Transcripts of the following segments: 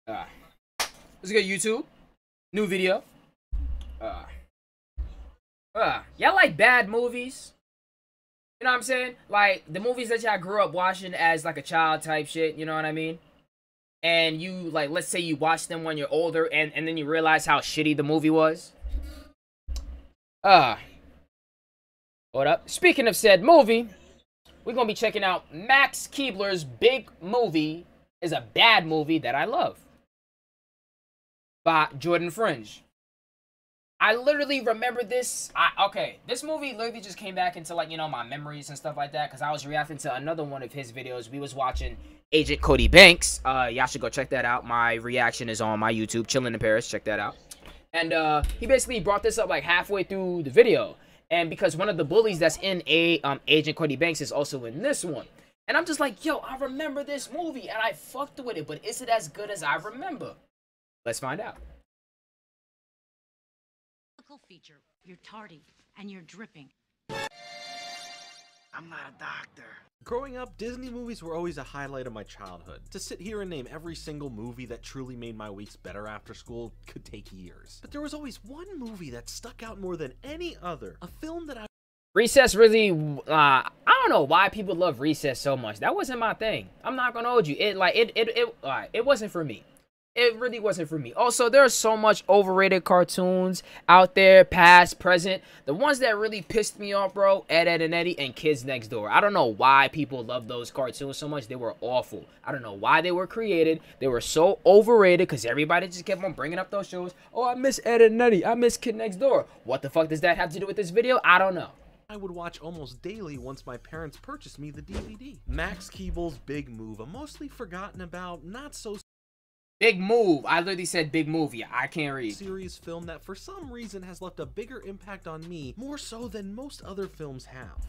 Let's go YouTube. New video. Y'all like bad movies? You know what I'm saying? Like the movies that y'all grew up watching as like a child type shit, you know what I mean? And you like, let's say you watch them when you're older and then you realize how shitty the movie was. Hold up. Speaking of said movie, we're gonna be checking out Max Keebler's Big Movie is a bad movie that I love. By Jordan Fringe. I literally remember this. Okay, this movie literally just came back into like, you know, my memories and stuff like that. Because I was reacting to another one of his videos. We was watching Agent Cody Banks. Y'all should go check that out. My reaction is on my YouTube, ChillinINParis. Check that out. And he basically brought this up like halfway through the video. And because one of the bullies that's in Agent Cody Banks is also in this one. And I'm just like, yo, I remember this movie. And I fucked with it. But is it as good as I remember? Let's find out. Feature. You're tardy and you're dripping. I'm not a doctor. Growing up, Disney movies were always a highlight of my childhood. To sit here and name every single movie that truly made my weeks better after school could take years. But there was always one movie that stuck out more than any other. A film that Recess really, I don't know why people love Recess so much. That wasn't my thing. I'm not gonna hold you. It wasn't for me. It really wasn't for me. Also, there are so much overrated cartoons out there, past, present. The ones that really pissed me off, bro, Ed, Edd n Eddy, and Kids Next Door. I don't know why people love those cartoons so much. They were awful. I don't know why they were created. They were so overrated because everybody just kept on bringing up those shows. Oh, I miss Ed, Edd n Eddy. I miss Kid Next Door. What the fuck does that have to do with this video? I don't know. I would watch almost daily once my parents purchased me the DVD. Max Keeble's Big Move, a mostly forgotten about, not so Big Move. I literally said Big Movie. I can't read. Series film that for some reason has left a bigger impact on me, more so than most other films have.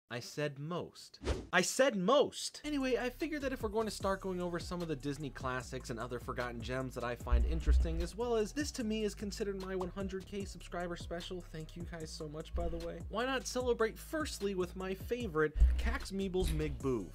I said most. I said most! Anyway, I figured that if we're going to start going over some of the Disney classics and other forgotten gems that I find interesting, as well as this to me is considered my 100k subscriber special, thank you guys so much by the way, why not celebrate firstly with my favorite, Cax Meeble's Mig Boov.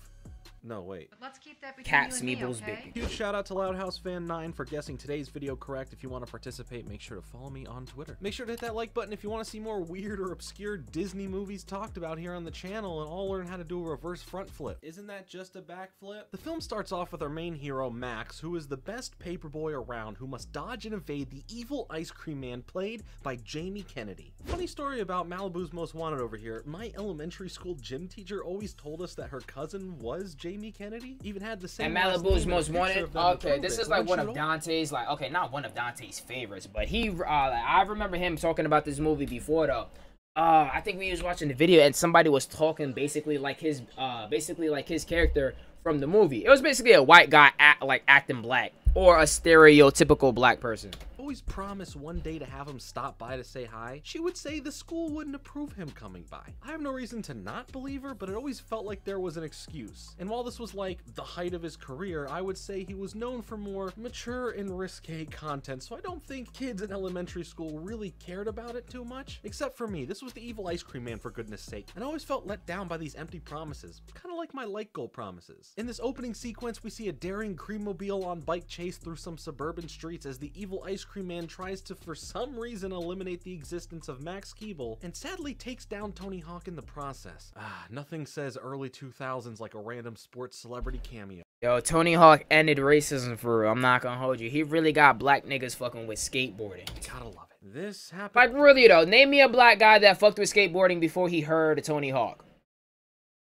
No, wait. Let's keep that between Cats, you and me, Meebles, okay? Huge shout out to Loudhouse Fan 9 for guessing today's video correct. If you want to participate, make sure to follow me on Twitter. Make sure to hit that like button if you want to see more weird or obscure Disney movies talked about here on the channel, and all learn how to do a reverse front flip. Isn't that just a backflip? The film starts off with our main hero, Max, who is the best paperboy around who must dodge and evade the evil ice cream man played by Jamie Kennedy. Funny story about Malibu's Most Wanted over here. My elementary school gym teacher always told us that her cousin was Jamie Kennedy. Even had the same And Malibu's Most Wanted. Okay, this is like one of Dante's, like, okay, not one of Dante's favorites, but he, I remember him talking about this movie before though. I think we was watching the video and somebody was talking basically like his character from the movie. It was basically a white guy acting black, or a stereotypical black person. Always promised one day to have him stop by to say hi. She would say the school wouldn't approve him coming by. I have no reason to not believe her, but it always felt like there was an excuse. And while this was like the height of his career, I would say he was known for more mature and risque content, so I don't think kids in elementary school really cared about it too much. Except for me, this was the evil ice cream man for goodness sake, and I always felt let down by these empty promises, kind of like my light goal promises. In this opening sequence, we see a daring creamobile on bike chase through some suburban streets as the evil ice cream man tries to, for some reason, eliminate the existence of Max Keeble, and sadly takes down Tony Hawk in the process. Nothing says early 2000s like a random sports celebrity cameo. Yo, Tony Hawk ended racism for real. I'm not gonna hold you. He really got black niggas fucking with skateboarding. Gotta love it. This happened. Like, really though, name me a black guy that fucked with skateboarding before he heard of Tony Hawk.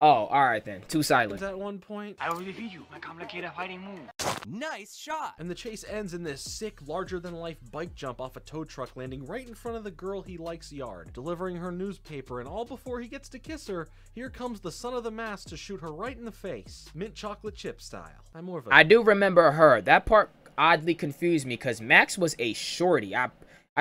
Oh, alright then. Too silent. At one point, I will defeat you. My complicated fighting move. Nice shot! And the chase ends in this sick, larger-than-life bike jump off a tow truck landing right in front of the girl he likes' yard, delivering her newspaper, and all before he gets to kiss her, here comes the son of the mask to shoot her right in the face, mint chocolate chip style. I do remember her. That part oddly confused me, because Max was a shorty. I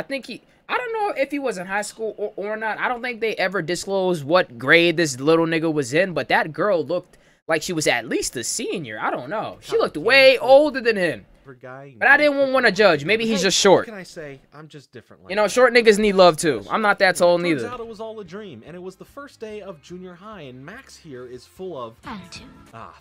think I don't know if he was in high school or not. I don't think they ever disclosed what grade this little nigga was in, but that girl looked like she was at least a senior. I don't know. She looked way older than him. guy. But I didn't want to judge. Maybe he's just short. What can I say? I'm just different. Like You know, short niggas need love too. I'm not that tall Turns neither. out it was all a dream, and it was the first day of junior high, and Max here is full of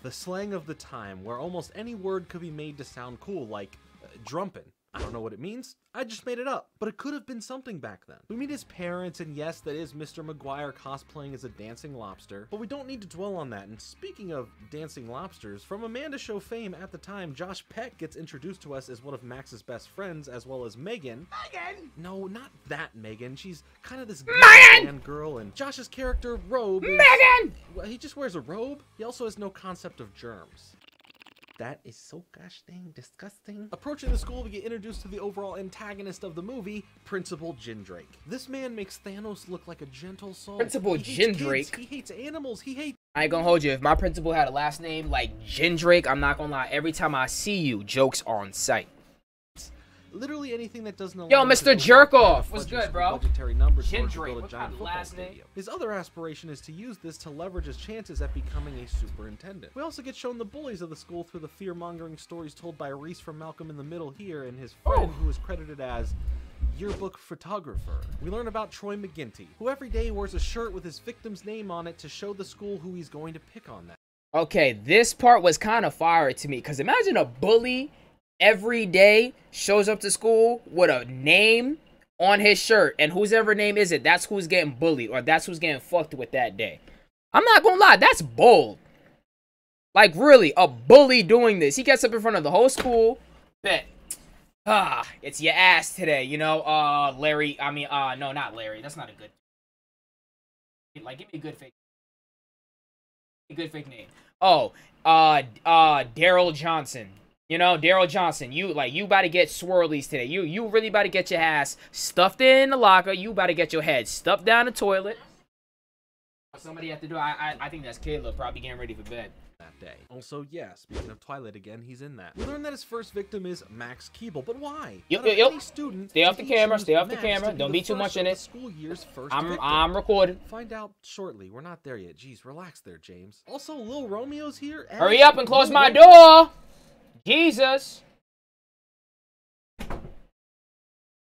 the slang of the time, where almost any word could be made to sound cool, like drumpin'. I don't know what it means. I just made it up, but it could have been something back then. We meet his parents, and yes, that is Mr. McGuire cosplaying as a dancing lobster, but we don't need to dwell on that. And speaking of dancing lobsters, from Amanda Show fame at the time, Josh Peck gets introduced to us as one of Max's best friends, as well as Megan. Megan? No, not that Megan. She's kind of this Megan girl, and Josh's character, Robe, Megan! Well, he just wears a robe. He also has no concept of germs. That is so gosh dang disgusting. Approaching the school, we get introduced to the overall antagonist of the movie, Principal Jindrake. This man makes Thanos look like a gentle soul. Principal Jindrake? He hates animals. He hates... I ain't gonna hold you. If my principal had a last name like Jindrake, I'm not gonna lie. Every time I see you, jokes are on sight. Literally anything that doesn't Yo, Mr. Jerkoff, what's good, bro? Budgetary numbers Jindrake, build a what giant kind of football last name? stadium. His other aspiration is to use this to leverage his chances at becoming a superintendent. We also get shown the bullies of the school through the fear-mongering stories told by Reese from Malcolm in the Middle here and his friend who is credited as yearbook photographer. We learn about Troy McGinty, who every day wears a shirt with his victim's name on it to show the school who he's going to pick on that. Okay, this part was kind of fire to me, because imagine a bully every day shows up to school with a name on his shirt, and whosever name is it, that's who's getting bullied, or that's who's getting fucked with that day. I'm not gonna lie, that's bold. Like, really, a bully doing this. He gets up in front of the whole school, bet, it's your ass today, you know, Larry, no, not Larry, that's not a good, like, give me a good fake name. Oh, Daryl Johnson. You know, Daryl Johnson, you about to get swirlies today. You really about to get your ass stuffed in the locker. You about to get your head stuffed down the toilet. Somebody have to do. I think that's Caleb probably getting ready for bed. That day. Also, yeah, speaking of Twilight again, he's in that. We learn that his first victim is Max Keeble, but why? Yep. Stay off the camera. Stay off the camera. Don't be too much in it. School year's first I'm recording. Find out shortly. We're not there yet. Jeez, relax there, James. Also, Lil Romeo's here. Hurry up and close my door. Jesus.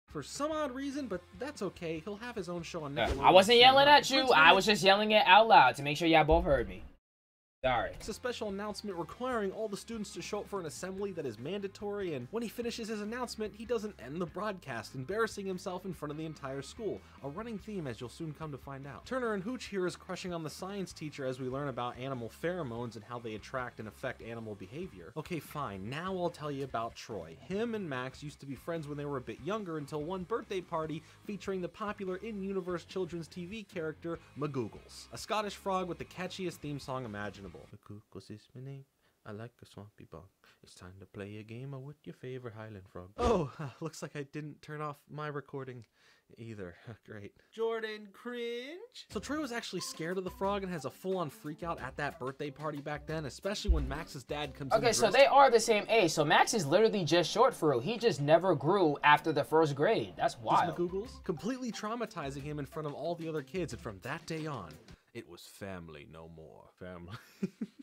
For some odd reason, but that's okay. He'll have his own show on Nickelodeon. I wasn't yelling at you. I was just yelling it out loud to make sure y'all both heard me. Sorry. It's a special announcement requiring all the students to show up for an assembly that is mandatory, and when he finishes his announcement, he doesn't end the broadcast, embarrassing himself in front of the entire school. A running theme, as you'll soon come to find out. Turner and Hooch here is crushing on the science teacher as we learn about animal pheromones and how they attract and affect animal behavior. Okay, fine. Now I'll tell you about Troy. Him and Max used to be friends when they were a bit younger until one birthday party featuring the popular in-universe children's TV character Magoogles, a Scottish frog with the catchiest theme song imaginable. Magoogles is my name. I like a swampy bog. It's time to play a game with your favorite Highland frog. Oh, looks like I didn't turn off my recording either. Great. Jordan cringe. So Troy was actually scared of the frog and has a full-on freak out at that birthday party back then, especially when Max's dad comes in. Okay, so they are the same age. So Max is literally just short for real. He just never grew after the first grade. That's wild. Magoogles, completely traumatizing him in front of all the other kids, and from that day on, it was family no more. Family.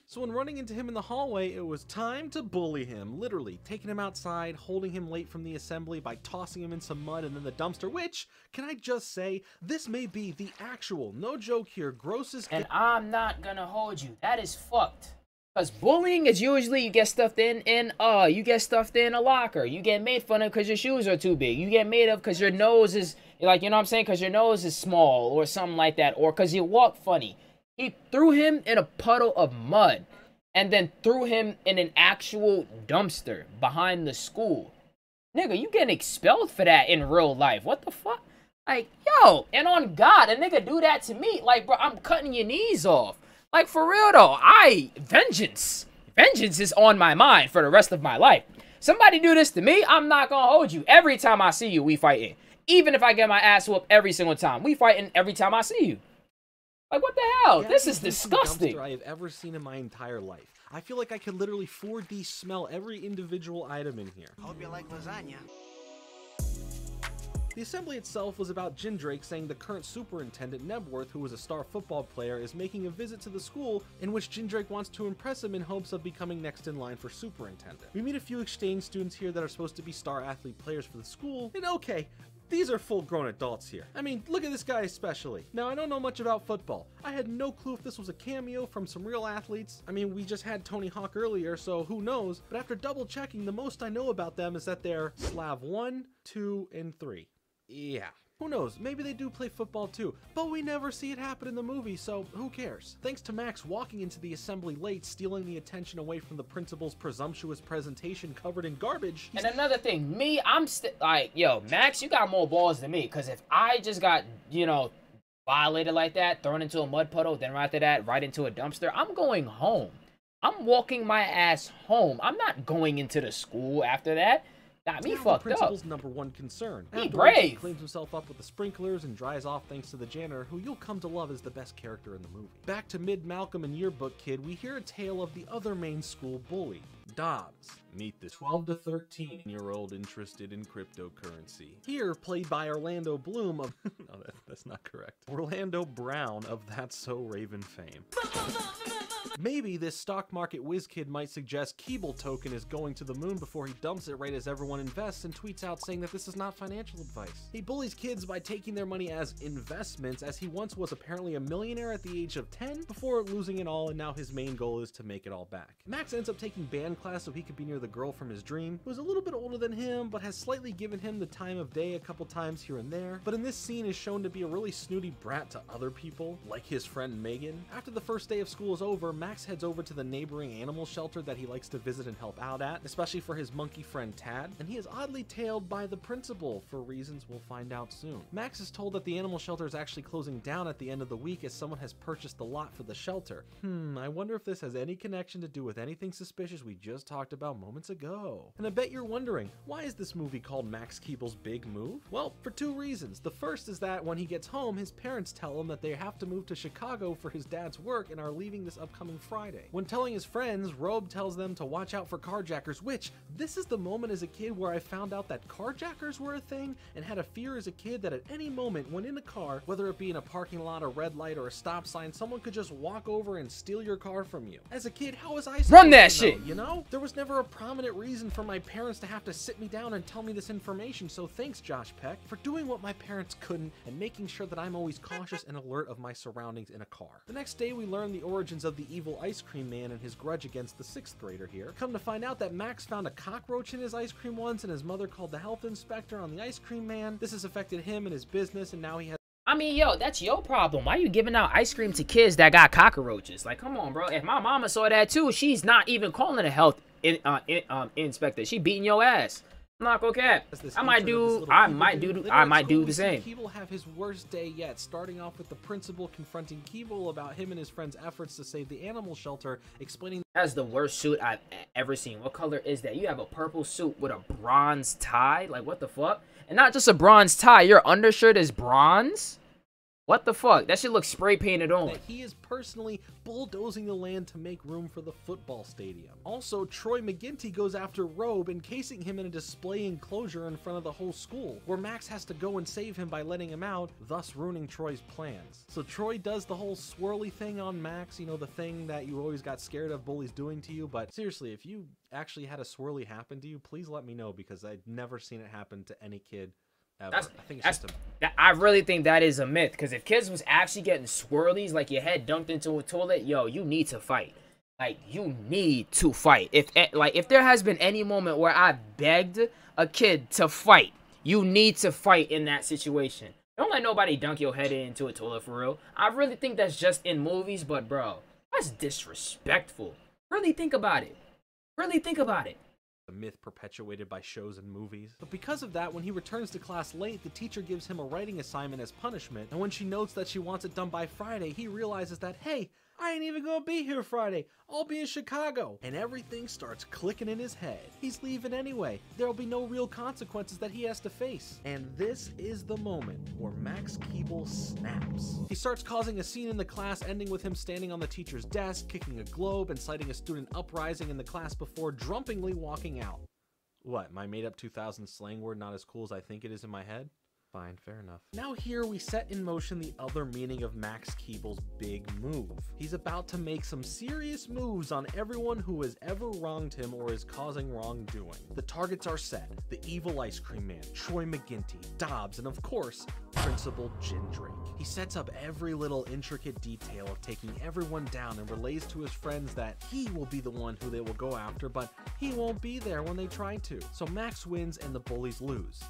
So when running into him in the hallway, it was time to bully him. Literally, taking him outside, holding him late from the assembly by tossing him in some mud and then the dumpster, which, can I just say, this may be the actual, no joke here, grossest... And I'm not gonna hold you. That is fucked. Because bullying is usually you get stuffed in a locker. You get made fun of because your shoes are too big. You get made of because your nose is, like, you know what I'm saying? Because your nose is small or something like that. Or because you walk funny. He threw him in a puddle of mud and then threw him in an actual dumpster behind the school. Nigga, you getting expelled for that in real life. What the fuck? Like, yo, and on God, a nigga do that to me. Like, bro, I'm cutting your knees off. Like, for real, though, vengeance is on my mind for the rest of my life. Somebody do this to me, I'm not gonna hold you. Every time I see you, we fighting. Even if I get my ass whooped every single time, we fighting every time I see you. Like, what the hell? Yeah, this is disgusting. I have ever seen in my entire life. I feel like I could literally 4D smell every individual item in here. Hope you like lasagna. The assembly itself was about Jindrake saying the current superintendent, Nebworth, who was a star football player, is making a visit to the school in which Jindrake wants to impress him in hopes of becoming next in line for superintendent. We meet a few exchange students here that are supposed to be star athlete players for the school, and okay, these are full-grown adults here. I mean, look at this guy especially. Now, I don't know much about football. I had no clue if this was a cameo from some real athletes. I mean, we just had Tony Hawk earlier, so who knows? But after double-checking, the most I know about them is that they're Slav 1, 2, and 3. Yeah. Who knows, maybe they do play football too, but we never see it happen in the movie, so who cares? Thanks to Max walking into the assembly late, stealing the attention away from the principal's presumptuous presentation covered in garbage. And another thing, I'm still like, yo, Max, you got more balls than me, because if I just got, you know, violated like that, thrown into a mud puddle, then right after that, right into a dumpster, I'm going home. I'm walking my ass home. I'm not going into the school after that. Got me fucked the principal's up. #1 concern. Be brave. He cleans himself up with the sprinklers and dries off thanks to the janitor, who you'll come to love as the best character in the movie. Back to mid-Malcolm and Yearbook Kid, we hear a tale of the other main school bully, Dobbs. Meet the 12 to 13-year-old interested in cryptocurrency. Here, played by Orlando Bloom of... no, that's not correct. Orlando Brown of That's So Raven fame. Maybe this stock market whiz kid might suggest Keeble token is going to the moon before he dumps it right as everyone invests and tweets out saying that this is not financial advice. He bullies kids by taking their money as investments, as he once was apparently a millionaire at the age of 10 before losing it all, and now his main goal is to make it all back. Max ends up taking band class so he could be near the girl from his dream, who's a little bit older than him but has slightly given him the time of day a couple times here and there, but in this scene is shown to be a really snooty brat to other people, like his friend Megan. After the first day of school is over, Max heads over to the neighboring animal shelter that he likes to visit and help out at, especially for his monkey friend Tad, and he is oddly tailed by the principal for reasons we'll find out soon. Max is told that the animal shelter is actually closing down at the end of the week as someone has purchased the lot for the shelter. I wonder if this has any connection to do with anything suspicious we just talked about moments ago. And I bet you're wondering, why is this movie called Max Keeble's Big Move? Well, for two reasons. The first is that when he gets home, his parents tell him that they have to move to Chicago for his dad's work and are leaving this upcoming Friday. When telling his friends, Robe tells them to watch out for carjackers, which, this is the moment as a kid where I found out that carjackers were a thing and had a fear as a kid that at any moment when in a car, whether it be in a parking lot, a red light, or a stop sign, someone could just walk over and steal your car from you. As a kid, how was I supposed Run that to know, shit! You know? There was never a prominent reason for my parents to have to sit me down and tell me this information, so thanks, Josh Peck, for doing what my parents couldn't and making sure that I'm always cautious and alert of my surroundings in a car. The next day, we learn the origins of the evil ice cream man and his grudge against the 6th grader here. Come to find out that Max found a cockroach in his ice cream once and his mother called the health inspector on the ice cream man. This has affected him and his business, and now he has... I mean, yo, that's your problem. Why are you giving out ice cream to kids that got cockroaches? Like, come on, bro. If my mama saw that too, she's not even calling a health inspector. She beating your ass. I'm not gonna cap. I might do the same. Keeble have his worst day yet, starting off with the principal confronting Keeble about him and his friend's efforts to save the animal shelter, explaining that's the worst suit I've ever seen. What color is that? You have a purple suit with a bronze tie? Like, what the fuck? And not just a bronze tie, your undershirt is bronze? What the fuck? That shit looks spray painted on. That he is personally bulldozing the land to make room for the football stadium. Also, Troy McGinty goes after Robe, encasing him in a display enclosure in front of the whole school, where Max has to go and save him by letting him out, thus ruining Troy's plans. So Troy does the whole swirly thing on Max, you know, the thing that you always got scared of bullies doing to you, but seriously, if you actually had a swirly happen to you, please let me know, because I've never seen it happen to any kid ever. I think it's just I really think that is a myth, because if kids was actually getting swirlies, like your head dunked into a toilet, yo, you need to fight. Like, you need to fight. If there has been any moment where I begged a kid to fight, you need to fight in that situation. Don't let nobody dunk your head into a toilet for real. I really think that's just in movies, but bro, that's disrespectful. Really think about it. Really think about it. A myth perpetuated by shows and movies. But because of that, when he returns to class late, the teacher gives him a writing assignment as punishment, and when she notes that she wants it done by Friday, he realizes that, hey, I ain't even gonna be here Friday. I'll be in Chicago. And everything starts clicking in his head. He's leaving anyway. There'll be no real consequences that he has to face. And this is the moment where Max Keeble snaps. He starts causing a scene in the class, ending with him standing on the teacher's desk, kicking a globe, and citing a student uprising in the class before drumpingly walking out. What, my made-up 2000 slang word not as cool as I think it is in my head? Fine, fair enough. Now here we set in motion the other meaning of Max Keeble's big move. He's about to make some serious moves on everyone who has ever wronged him or is causing wrongdoing. The targets are set: the evil ice cream man, Troy McGinty, Dobbs, and of course, Principal Jindrake. He sets up every little intricate detail of taking everyone down and relays to his friends that he will be the one who they will go after, but he won't be there when they try to. So Max wins and the bullies lose.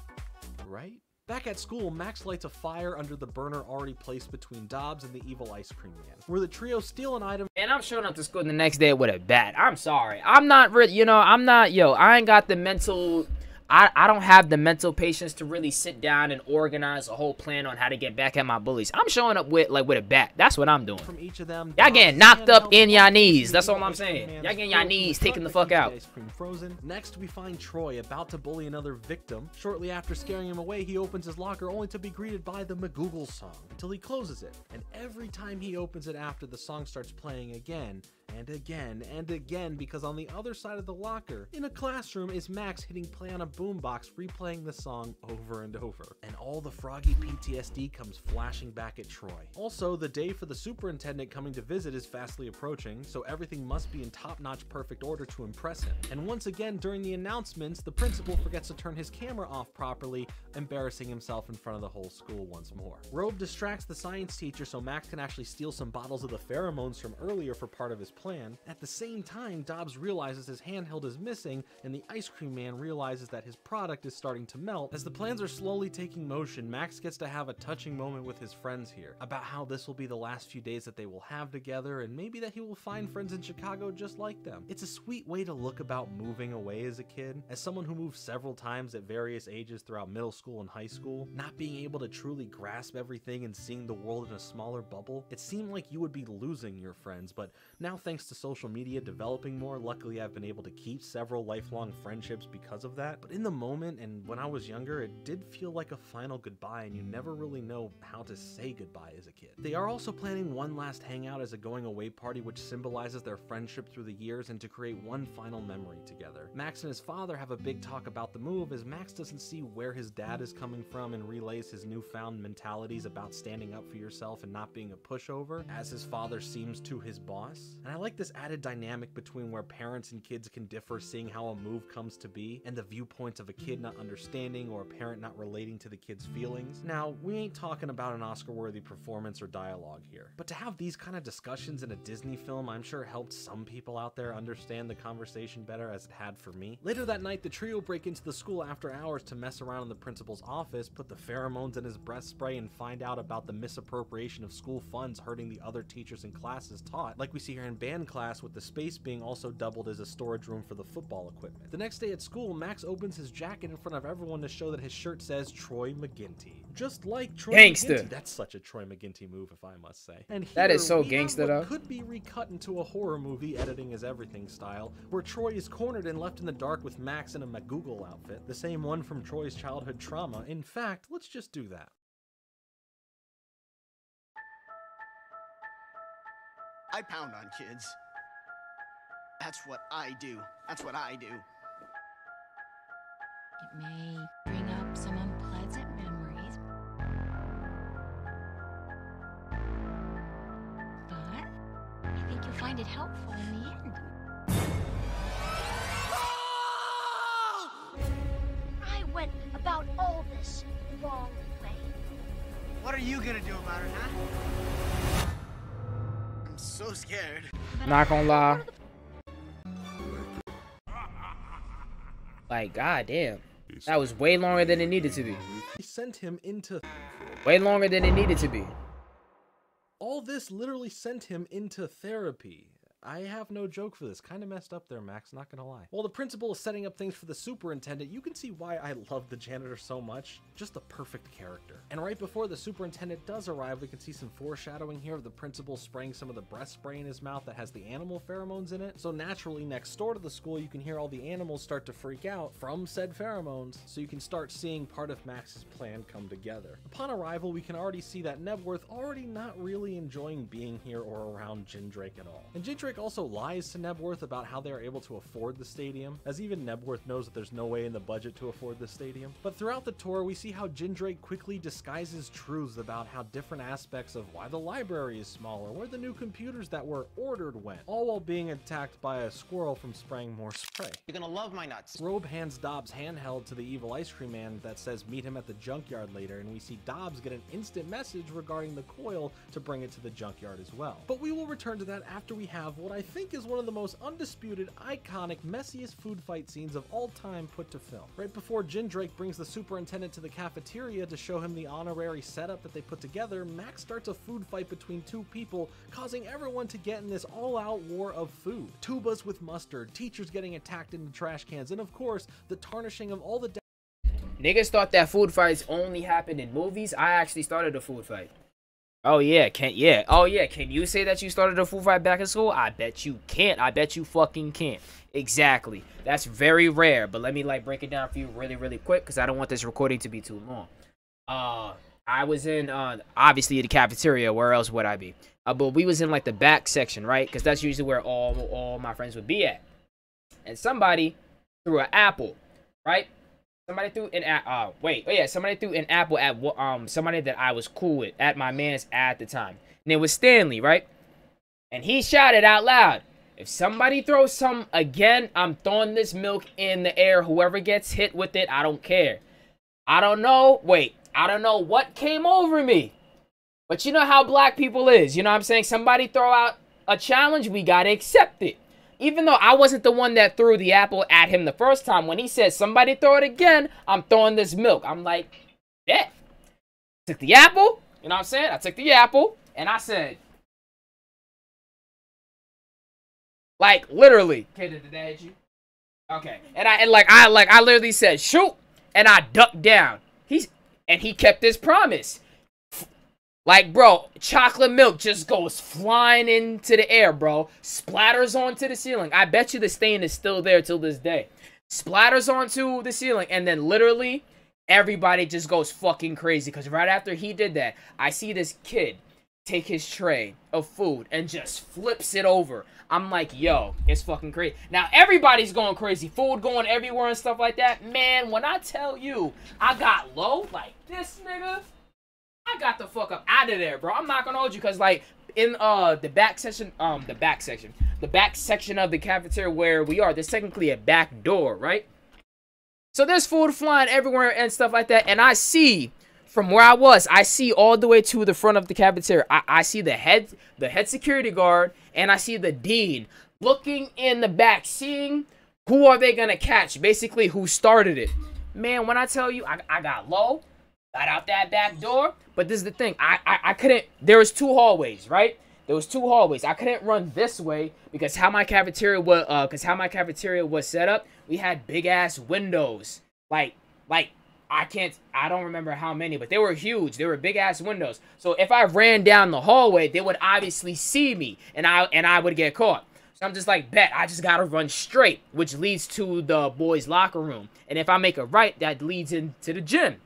Right? Back at school, Max lights a fire under the burner already placed between Dobbs and the evil ice cream man, where the trio steal an item. And I'm showing up to school the next day with a bat. I'm sorry. I'm not really, you know, I ain't got the mental, I don't have the mental patience to really sit down and organize a whole plan on how to get back at my bullies. I'm showing up with a bat. That's what I'm doing. From each of them, y'all getting knocked up in y'all knees. That's all I'm saying. Y'all getting y'all knees taken the fuck out. Ice cream frozen. Next, we find Troy about to bully another victim. Shortly after scaring him away, he opens his locker only to be greeted by the McGoogle song until he closes it. And every time he opens it after, the song starts playing again and again and again, because on the other side of the locker, in a classroom, is Max hitting play on a boombox, replaying the song over and over. And all the Froggy PTSD comes flashing back at Troy. Also, the day for the superintendent coming to visit is fastly approaching, so everything must be in top-notch perfect order to impress him. And once again, during the announcements, the principal forgets to turn his camera off properly, embarrassing himself in front of the whole school once more. Robe distracts the science teacher so Max can actually steal some bottles of the pheromones from earlier for part of his plan. At the same time, Dobbs realizes his handheld is missing, and the ice cream man realizes that his product is starting to melt. As the plans are slowly taking motion, Max gets to have a touching moment with his friends here, about how this will be the last few days that they will have together, and maybe that he will find friends in Chicago just like them. It's a sweet way to look about moving away as a kid. As someone who moved several times at various ages throughout middle school and high school, not being able to truly grasp everything and seeing the world in a smaller bubble, it seemed like you would be losing your friends, but now thanks to social media developing more, luckily I've been able to keep several lifelong friendships because of that. But in the moment and when I was younger, it did feel like a final goodbye, and you never really know how to say goodbye as a kid. They are also planning one last hangout as a going away party, which symbolizes their friendship through the years and to create one final memory together. Max and his father have a big talk about the move, as Max doesn't see where his dad is coming from and relays his newfound mentalities about standing up for yourself and not being a pushover, as his father seems to his boss. And I like this added dynamic between where parents and kids can differ, seeing how a move comes to be, and the viewpoints of a kid not understanding or a parent not relating to the kid's feelings. Now, we ain't talking about an Oscar-worthy performance or dialogue here, but to have these kind of discussions in a Disney film, I'm sure helped some people out there understand the conversation better, as it had for me. Later that night, the trio break into the school after hours to mess around in the principal's office, put the pheromones in his breath spray, and find out about the misappropriation of school funds hurting the other teachers and classes taught, like we see here in band class, with the space being also doubled as a storage room for the football equipment. The next day at school, Max opens his jacket in front of everyone to show that his shirt says Troy McGinty. Just like Troy McGinty. That's such a Troy McGinty move, if I must say. And here, that is so we gangsta have though. what could be recut into a horror movie, editing is everything style, where Troy is cornered and left in the dark with Max in a McGoogle outfit, the same one from Troy's childhood trauma. In fact, let's just do that. I pound on kids. That's what I do. That's what I do. It may bring up some unpleasant memories, but I think you'll find it helpful in the end. I went about all this the wrong way. What are you gonna do about it, huh? I'm so scared. Not gonna lie. Like, goddamn. That was way longer than it needed to be. He sent him into... Way longer than it needed to be. All this literally sent him into therapy. I have no joke for this. Kind of messed up there, Max, not gonna lie. While the principal is setting up things for the superintendent, you can see why I love the janitor so much. Just the perfect character. And right before the superintendent does arrive, we can see some foreshadowing here of the principal spraying some of the breath spray in his mouth that has the animal pheromones in it. So naturally, next door to the school, you can hear all the animals start to freak out from said pheromones, so you can start seeing part of Max's plan come together. Upon arrival, we can already see that Nebworth already not really enjoying being here or around Jindrake at all. And Jindrake Drake also lies to Nebworth about how they are able to afford the stadium, as even Nebworth knows that there's no way in the budget to afford the stadium. But throughout the tour, we see how Drake quickly disguises truths about how different aspects of why the library is smaller, where the new computers that were ordered went, all while being attacked by a squirrel from spraying more spray. You're gonna love my nuts. Robe hands Dobbs handheld to the evil ice cream man that says meet him at the junkyard later, and we see Dobbs get an instant message regarding the coil to bring it to the junkyard as well. But we will return to that after we have what I think is one of the most undisputed, iconic, messiest food fight scenes of all time put to film. Right before Drake brings the superintendent to the cafeteria to show him the honorary setup that they put together, Max starts a food fight between two people, causing everyone to get in this all-out war of food. Tubas with mustard, teachers getting attacked into trash cans, and of course, the tarnishing of all the Niggas thought that food fights only happened in movies. I actually started a food fight. Oh yeah, can you say that you started a food fight back in school? I bet you can't. I bet you fucking can't. Exactly. That's very rare, but let me like break it down for you really quick because I don't want this recording to be too long. I was in obviously the cafeteria. Where else would I be? But we was in like the back section, right? Because that's usually where all my friends would be at. And somebody threw an apple, right? Somebody threw an somebody threw an apple at somebody that I was cool with, at my man's at the time. And it was Stanley, right? And he shouted out loud, if somebody throws some again, I'm throwing this milk in the air. Whoever gets hit with it, I don't care. I don't know what came over me. But you know how black people is. You know what I'm saying? Somebody throw out a challenge, we gotta accept it. Even though I wasn't the one that threw the apple at him the first time, when he said, somebody throw it again, I'm throwing this milk. I'm like, yeah. Took the apple, you know what I'm saying? I took the apple, and I said, like, literally. Okay, did that hit you? Okay. And I literally said, shoot, and I ducked down. He kept his promise. Like, bro, chocolate milk just goes flying into the air, bro. Splatters onto the ceiling. I bet you the stain is still there till this day. Splatters onto the ceiling, and then literally everybody just goes fucking crazy. Because right after he did that, I see this kid take his tray of food and just flips it over. I'm like, yo, it's fucking crazy. Now, everybody's going crazy. Food going everywhere and stuff like that. Man, when I tell you I got low like this, nigga, I got the fuck up out of there, bro. I'm not gonna hold you, cause like in the back section of the cafeteria where we are, there's technically a back door, right? So there's food flying everywhere and stuff like that, and I see from where I was, I see all the way to the front of the cafeteria. I see the head security guard, and I see the dean looking in the back, seeing who are they gonna catch, basically who started it. Man, when I tell you, I got low. Got out that back door, but this is the thing. I couldn't. There was two hallways, right? There was two hallways. I couldn't run this way because how my cafeteria was set up. We had big ass windows. Like I don't remember how many, but they were huge. They were big ass windows. So if I ran down the hallway, they would obviously see me, and I would get caught. So I'm just like, bet, I just gotta run straight, which leads to the boys' locker room. And if I make a right, that leads into the gym.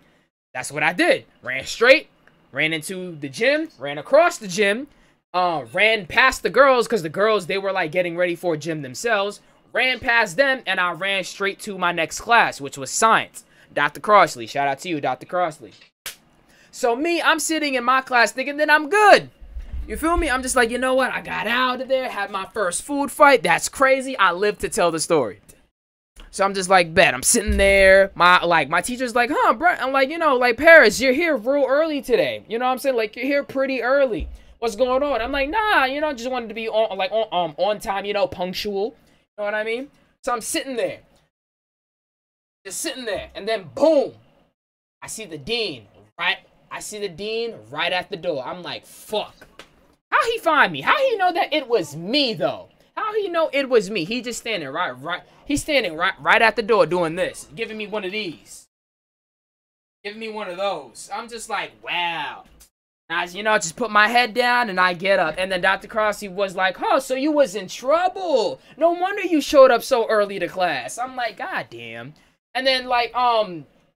That's what I did. Ran straight, ran into the gym, ran across the gym, ran past the girls, because the girls, they were like getting ready for gym themselves. Ran past them, and I ran straight to my next class, which was science. Dr. Crossley. Shout out to you, Dr. Crossley. So me, I'm sitting in my class thinking that I'm good. You feel me? I'm just like, you know what? I got out of there, had my first food fight. That's crazy. I live to tell the story. So I'm just like, bet. I'm sitting there. My teacher's like, huh, bro. I'm like, you know, like, Paris, you're here real early today. You know what I'm saying? Like, you're here pretty early. What's going on? I'm like, nah, you know, just wanted to be on time, you know, punctual. You know what I mean? So I'm sitting there. Just sitting there. And then, boom. I see the dean, right? I see the dean right at the door. I'm like, fuck. How he find me? How he know that it was me, though? How he know it was me? He just standing he's standing right at the door doing this, giving me one of these. Giving me one of those. I'm just like, wow. I, you know, just put my head down and I get up. And then Dr. Crossley was like, oh, so you was in trouble. No wonder you showed up so early to class. I'm like, god damn. And then like,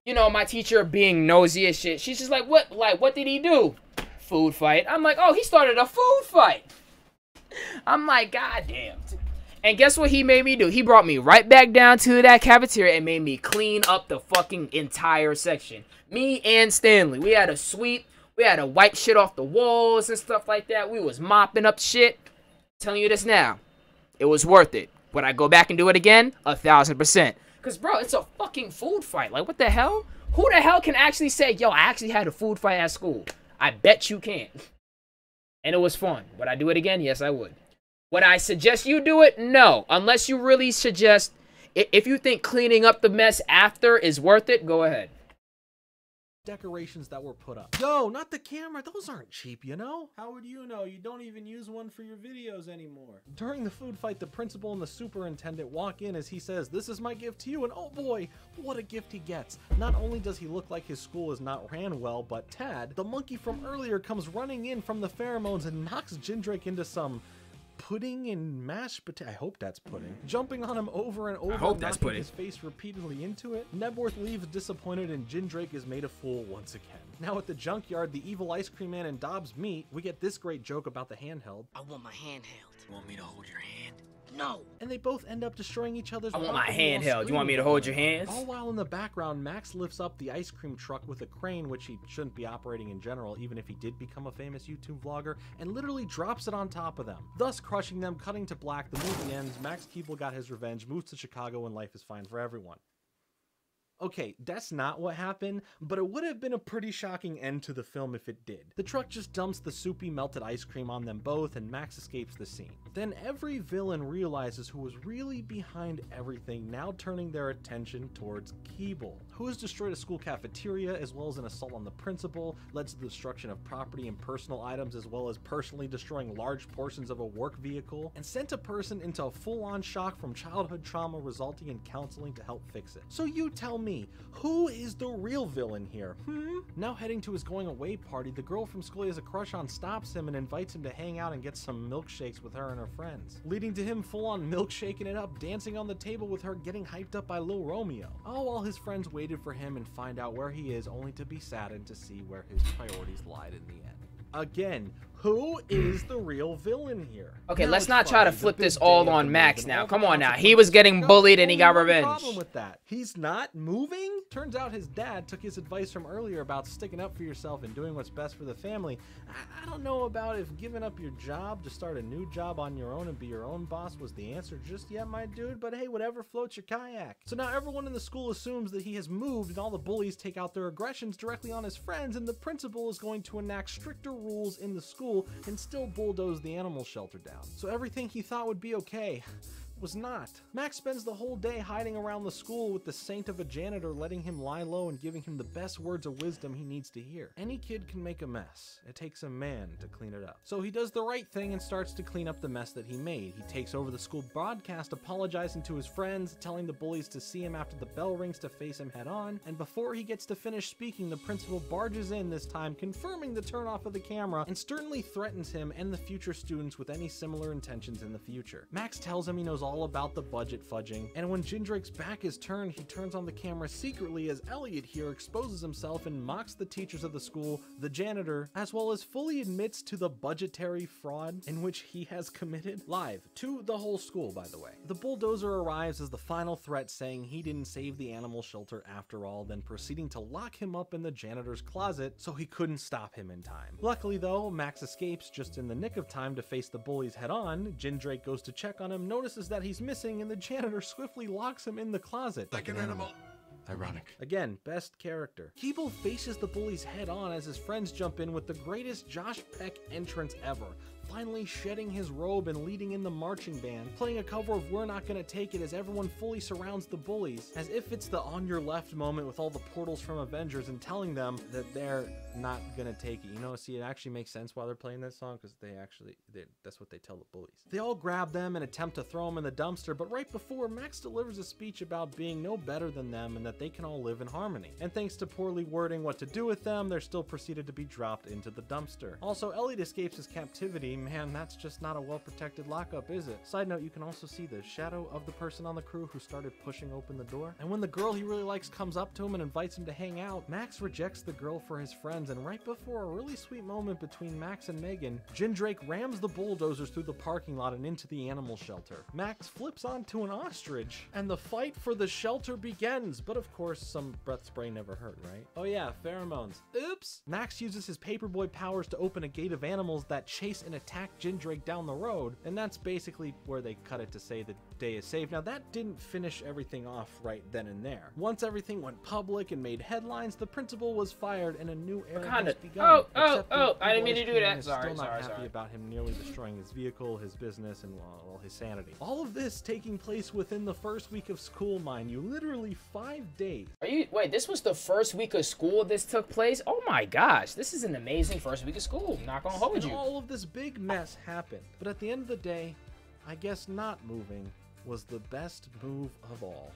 you know, my teacher being nosy as shit, she's just like, what did he do? Food fight. I'm like, oh, he started a food fight. I'm like, God damn. And guess what he made me do? He brought me right back down to that cafeteria and made me clean up the fucking entire section. Me and Stanley. We had to sweep. We had to wipe shit off the walls and stuff like that. We was mopping up shit. Telling you this now. It was worth it. Would I go back and do it again? 1,000%. Because, bro, it's a fucking food fight. Like, what the hell? Who the hell can actually say, yo, I actually had a food fight at school? I bet you can't. And it was fun. Would I do it again? Yes, I would. Would I suggest you do it? No. Unless you really suggest, if you think cleaning up the mess after is worth it, go ahead. Decorations that were put up. Yo, not the camera. Those aren't cheap, you know? How would you know? You don't even use one for your videos anymore. During the food fight, the principal and the superintendent walk in as he says, "This is my gift to you," and oh boy, what a gift he gets. Not only does he look like his school is not ran well, but Tad, the monkey from earlier, comes running in from the pheromones and knocks Jindrake into some pudding and mashed potato. I hope that's pudding. Jumping on him over and over, knocking his face repeatedly into it. Nebworth leaves disappointed and Jindrake is made a fool once again. Now at the junkyard, the evil ice cream man and Dobbs meet. We get this great joke about the handheld. I want my hand held. You want me to hold your hand? No! And they both end up destroying each other's. I want my hand held. You want me to hold your hands? All while in the background, Max lifts up the ice cream truck with a crane, which he shouldn't be operating in general, even if he did become a famous YouTube vlogger, and literally drops it on top of them, thus crushing them. Cutting to black, the movie ends. Max Keeble got his revenge, moves to Chicago, and life is fine for everyone. Okay, that's not what happened, but it would have been a pretty shocking end to the film if it did. The truck just dumps the soupy melted ice cream on them both, and Max escapes the scene. Then every villain realizes who was really behind everything, now turning their attention towards Keeble, who has destroyed a school cafeteria as well as an assault on the principal, led to the destruction of property and personal items, as well as personally destroying large portions of a work vehicle, and sent a person into a full-on shock from childhood trauma, resulting in counseling to help fix it. So you tell me, who is the real villain here? Now heading to his going away party, the girl from school he has a crush on stops him and invites him to hang out and get some milkshakes with her and her friends, leading to him full-on milkshaking it up, dancing on the table with her, getting hyped up by Lil Romeo. All while his friends waited for him and find out where he is, only to be saddened to see where his priorities lied in the end. Again, who is the real villain here? Okay, let's not try to flip this all on Max now. Come on now. He was getting bullied and he got revenge. Problem with that? He's not moving? Turns out his dad took his advice from earlier about sticking up for yourself and doing what's best for the family. I don't know about if giving up your job to start a new job on your own and be your own boss was the answer just yet, my dude, but hey, whatever floats your kayak. So now everyone in the school assumes that he has moved and all the bullies take out their aggressions directly on his friends, and the principal is going to enact stricter rules in the school and still bulldoze the animal shelter down. So everything he thought would be okay was not. Max spends the whole day hiding around the school with the saint of a janitor letting him lie low and giving him the best words of wisdom he needs to hear. Any kid can make a mess. It takes a man to clean it up. So he does the right thing and starts to clean up the mess that he made. He takes over the school broadcast, apologizing to his friends, telling the bullies to see him after the bell rings to face him head on, and before he gets to finish speaking, the principal barges in this time, confirming the turn off of the camera, and sternly threatens him and the future students with any similar intentions in the future. Max tells him he knows all about the budget fudging, and when Jindrake's back is turned, he turns on the camera secretly as Elliot here exposes himself and mocks the teachers of the school, the janitor, as well as fully admits to the budgetary fraud in which he has committed, live to the whole school, by the way. The bulldozer arrives as the final threat, saying he didn't save the animal shelter after all, then proceeding to lock him up in the janitor's closet so he couldn't stop him in time. Luckily though, Max escapes just in the nick of time to face the bullies head on. Jindrake goes to check on him, notices that he's missing, and the janitor swiftly locks him in the closet. Like an animal. Ironic. Again, best character. Keeble faces the bullies head on as his friends jump in with the greatest Josh Peck entrance ever, finally shedding his robe and leading in the marching band, playing a cover of We're Not Gonna Take It as everyone fully surrounds the bullies, as if it's the on your left moment with all the portals from Avengers, and telling them that they're not gonna take it. You know, see, it actually makes sense why they're playing that song, because that's what they tell the bullies. They all grab them and attempt to throw them in the dumpster, but right before, Max delivers a speech about being no better than them and that they can all live in harmony. And thanks to poorly wording what to do with them, they're still proceeded to be dropped into the dumpster. Also, Elliot escapes his captivity, man, that's just not a well-protected lockup, is it? Side note, you can also see the shadow of the person on the crew who started pushing open the door. And when the girl he really likes comes up to him and invites him to hang out, Max rejects the girl for his friends, and right before a really sweet moment between Max and Megan, Jin Drake rams the bulldozers through the parking lot and into the animal shelter. Max flips onto an ostrich, and the fight for the shelter begins, but of course, some breath spray never hurt, right? Oh yeah, pheromones. Oops! Max uses his paperboy powers to open a gate of animals that chase and attack Jin Drake down the road, and that's basically where they cut it to say the day is saved. Now that didn't finish everything off right then and there. Once everything went public and made headlines, the principal was fired and a new era has begun. I didn't mean to do that. Sorry. About him nearly destroying his vehicle, his business, and well, his sanity. All of this taking place within the first week of school, mind you, literally 5 days. Wait, this was the first week of school this took place? Oh my gosh, this is an amazing first week of school. Not gonna hold you. All of this big mess happened, but at the end of the day, I guess not moving was the best move of all.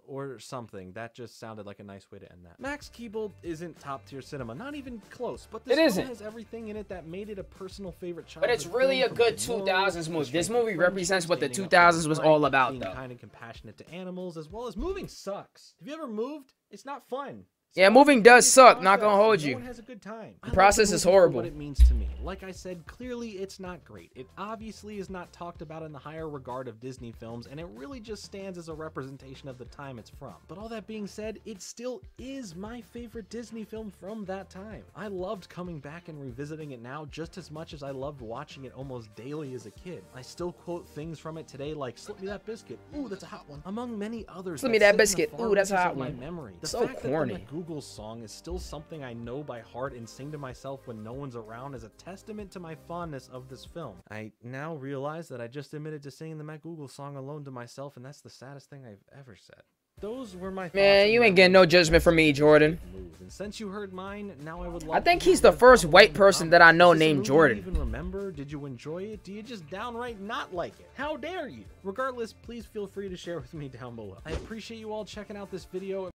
Or something. That just sounded like a nice way to end that. Max Keeble isn't top tier cinema, not even close, but this film has everything in it that made it a personal favorite childhood. But it's really a good 2000s movie. This movie represents what the 2000s was all about, though. Being kind and compassionate to animals, as well as moving sucks. Have you ever moved? It's not fun. Yeah, moving does suck, not gonna hold you. No one has a good time. The process is horrible. What it means to me. Like I said, clearly it's not great. It obviously is not talked about in the higher regard of Disney films, and it really just stands as a representation of the time it's from. But all that being said, it still is my favorite Disney film from that time. I loved coming back and revisiting it now just as much as I loved watching it almost daily as a kid. I still quote things from it today like, "Slip me that biscuit, ooh, that's a hot one," among many others. Slip me that biscuit, ooh, that's a hot one. Memory. So corny. Google song is still something I know by heart and sing to myself when no one's around as a testament to my fondness of this film. I now realize that I just admitted to singing the Matt Google song alone to myself, and that's the saddest thing I've ever said. Those were my thoughts. Man, you ain't getting no judgment from me, Jordan. And since you heard mine, now I would love I think he's the first white person that I know named Jordan. Even remember? Did you enjoy it? Do you just downright not like it? How dare you? Regardless, please feel free to share with me down below. I appreciate you all checking out this video.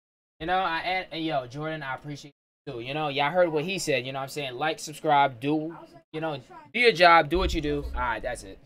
You know, yo, Jordan, I appreciate you too. You know, y'all heard what he said. You know what I'm saying? Like, subscribe, do your job, do what you do. All right, that's it.